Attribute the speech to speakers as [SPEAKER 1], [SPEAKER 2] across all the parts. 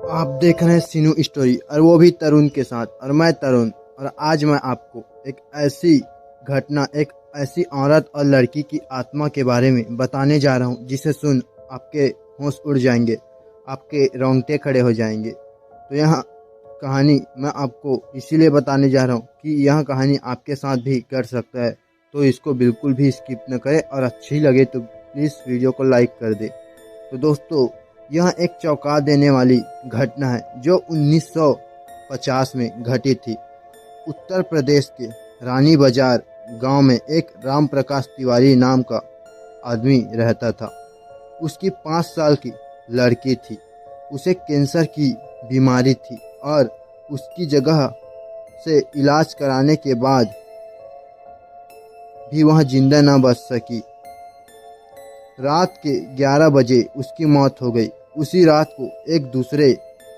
[SPEAKER 1] आप देख रहे हैं सीनू स्टोरी और वो भी तरुण के साथ। और मैं तरुण, और आज मैं आपको एक ऐसी घटना, एक ऐसी औरत और लड़की की आत्मा के बारे में बताने जा रहा हूँ जिसे सुन आपके होश उड़ जाएंगे, आपके रोंगटे खड़े हो जाएंगे। तो यह कहानी मैं आपको इसीलिए बताने जा रहा हूँ कि यह कहानी आपके साथ भी कर सकता है, तो इसको बिल्कुल भी स्किप न करें और अच्छी लगे तो प्लीज़ वीडियो को लाइक कर दे। तो दोस्तों, यह एक चौंका देने वाली घटना है जो 1950 में घटी थी। उत्तर प्रदेश के रानी बाजार गांव में एक राम प्रकाश तिवारी नाम का आदमी रहता था। उसकी 5 साल की लड़की थी। उसे कैंसर की बीमारी थी और उसकी जगह से इलाज कराने के बाद भी वह जिंदा न बच सकी। रात के 11 बजे उसकी मौत हो गई। उसी रात को एक दूसरे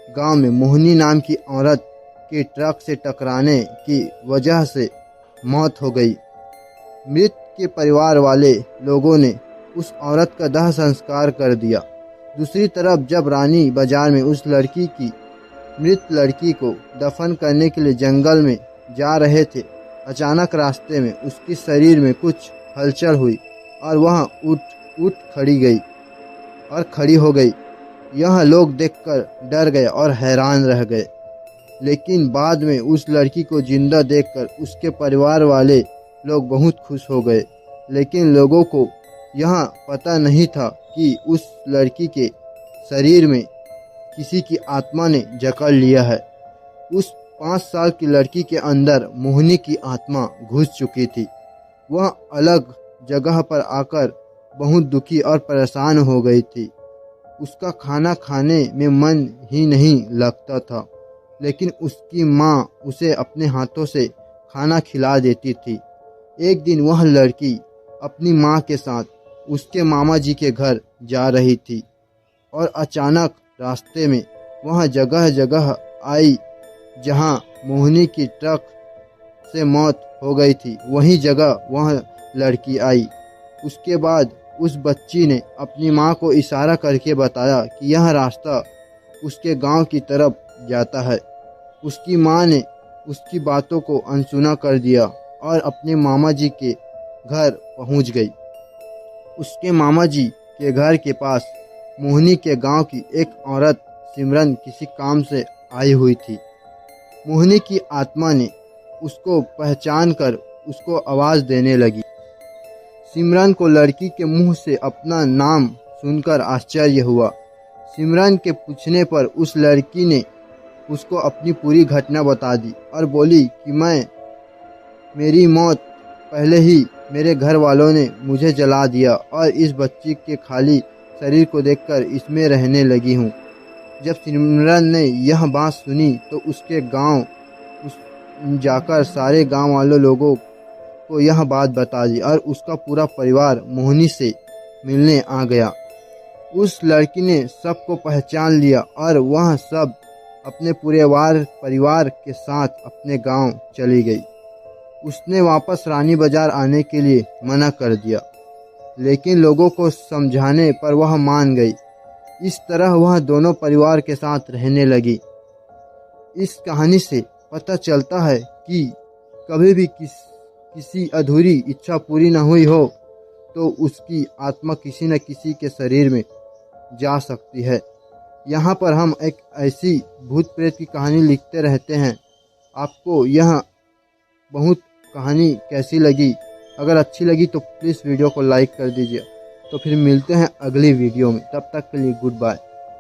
[SPEAKER 1] गांव में मोहिनी नाम की औरत के ट्रक से टकराने की वजह से मौत हो गई। मृत के परिवार वाले लोगों ने उस औरत का दाह संस्कार कर दिया। दूसरी तरफ जब रानी बाजार में उस मृत लड़की को दफन करने के लिए जंगल में जा रहे थे, अचानक रास्ते में उसके शरीर में कुछ हलचल हुई और वह उठ खड़ी हो गई। यह लोग देखकर डर गए और हैरान रह गए, लेकिन बाद में उस लड़की को जिंदा देखकर उसके परिवार वाले लोग बहुत खुश हो गए। लेकिन लोगों को यह पता नहीं था कि उस लड़की के शरीर में किसी की आत्मा ने जकड़ लिया है। उस 5 साल की लड़की के अंदर मोहिनी की आत्मा घुस चुकी थी। वह अलग जगह पर आकर बहुत दुखी और परेशान हो गई थी। उसका खाना खाने में मन ही नहीं लगता था, लेकिन उसकी माँ उसे अपने हाथों से खाना खिला देती थी। एक दिन वह लड़की अपनी माँ के साथ उसके मामा जी के घर जा रही थी और अचानक रास्ते में वह जगह आई जहाँ मोहिनी की ट्रक से मौत हो गई थी, वहीं जगह वह लड़की आई। उसके बाद उस बच्ची ने अपनी माँ को इशारा करके बताया कि यह रास्ता उसके गांव की तरफ जाता है। उसकी माँ ने उसकी बातों को अनसुना कर दिया और अपने मामा जी के घर पहुंच गई। उसके मामा जी के घर के पास मोहिनी के गांव की एक औरत सिमरन किसी काम से आई हुई थी। मोहिनी की आत्मा ने उसको पहचान कर उसको आवाज़ देने लगी। सिमरन को लड़की के मुंह से अपना नाम सुनकर आश्चर्य हुआ। सिमरन के पूछने पर उस लड़की ने उसको अपनी पूरी घटना बता दी और बोली कि मेरी मौत पहले ही मेरे घर वालों ने मुझे जला दिया और इस बच्ची के खाली शरीर को देखकर इसमें रहने लगी हूँ। जब सिमरन ने यह बात सुनी तो उसके गांव जाकर सारे गांव वाले लोगों को यह बात बता दी और उसका पूरा परिवार मोहिनी से मिलने आ गया। उस लड़की ने सबको पहचान लिया और वह सब अपने पूरे परिवार के साथ अपने गांव चली गई। उसने वापस रानी बाजार आने के लिए मना कर दिया, लेकिन लोगों को समझाने पर वह मान गई। इस तरह वह दोनों परिवार के साथ रहने लगी। इस कहानी से पता चलता है कि कभी भी किसी अधूरी इच्छा पूरी न हुई हो तो उसकी आत्मा किसी न किसी के शरीर में जा सकती है। यहाँ पर हम एक ऐसी भूत प्रेत की कहानी लिखते रहते हैं। आपको यह बहुत कहानी कैसी लगी? अगर अच्छी लगी तो प्लीज़ वीडियो को लाइक कर दीजिए। तो फिर मिलते हैं अगली वीडियो में, तब तक के लिए गुड बाय।